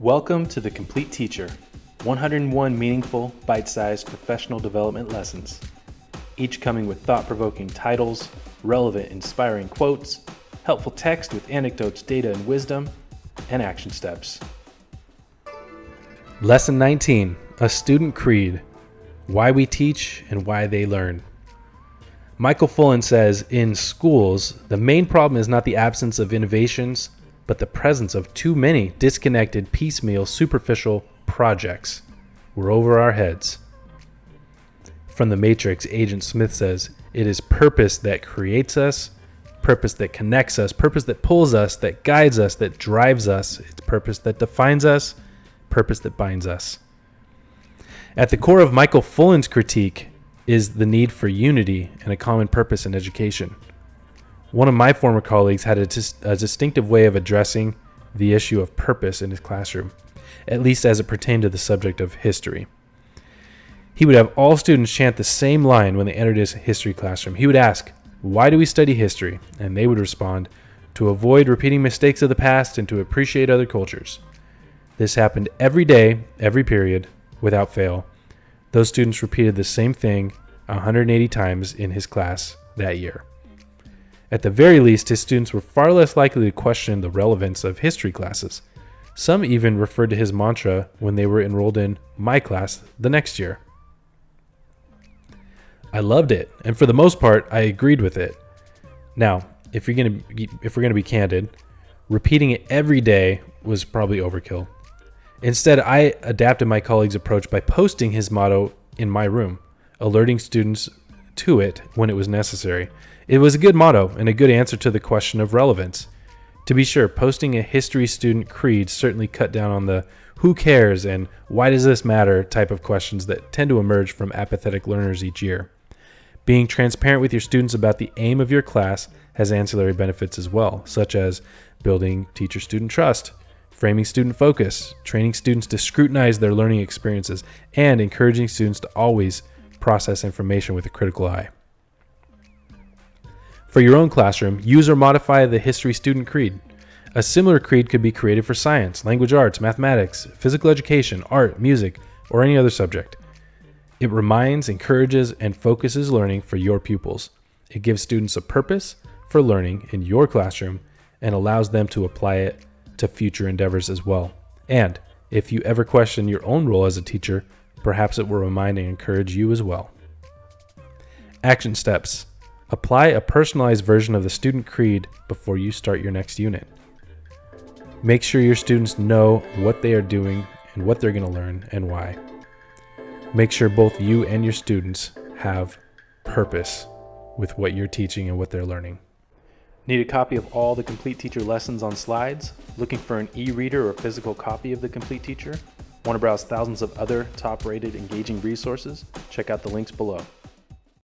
Welcome to The Complete Teacher, 101 meaningful, bite-sized professional development lessons, each coming with thought-provoking titles, relevant, inspiring quotes, helpful text with anecdotes, data, and wisdom, and action steps. Lesson 19, A Student Creed, Why We Teach and Why They Learn. Michael Fullan says, in schools, the main problem is not the absence of innovations, but the presence of too many disconnected, piecemeal, superficial projects. We're over our heads. From The Matrix, Agent Smith says, it is purpose that creates us, purpose that connects us, purpose that pulls us, that guides us, that drives us. It's purpose that defines us, purpose that binds us. At the core of Michael Fullan's critique is the need for unity and a common purpose in education. One of my former colleagues had a distinctive way of addressing the issue of purpose in his classroom, at least as it pertained to the subject of history. He would have all students chant the same line when they entered his history classroom. He would ask, "Why do we study history?" And they would respond, "To avoid repeating mistakes of the past and to appreciate other cultures." This happened every day, every period, without fail. Those students repeated the same thing 180 times in his class that year. At the very least, his students were far less likely to question the relevance of history classes. Some even referred to his mantra when they were enrolled in my class the next year. I loved it, and for the most part, I agreed with it. Now, if we're gonna be candid, repeating it every day was probably overkill. Instead, I adapted my colleague's approach by posting his motto in my room, alerting students to it when it was necessary. It was a good motto and a good answer to the question of relevance. To be sure, posting a history student creed certainly cut down on the who cares and why does this matter type of questions that tend to emerge from apathetic learners each year. Being transparent with your students about the aim of your class has ancillary benefits as well, such as building teacher-student trust, framing student focus, training students to scrutinize their learning experiences, and encouraging students to always process information with a critical eye. For your own classroom, use or modify the History Student Creed. A similar creed could be created for science, language arts, mathematics, physical education, art, music, or any other subject. It reminds, encourages, and focuses learning for your pupils. It gives students a purpose for learning in your classroom and allows them to apply it to future endeavors as well. And if you ever question your own role as a teacher, perhaps it will remind and encourage you as well. Action steps. Apply a personalized version of the student creed before you start your next unit. Make sure your students know what they are doing and what they're going to learn and why. Make sure both you and your students have purpose with what you're teaching and what they're learning. Need a copy of all the Complete Teacher lessons on slides? Looking for an e-reader or physical copy of the Complete Teacher? Want to browse thousands of other top-rated engaging resources? Check out the links below.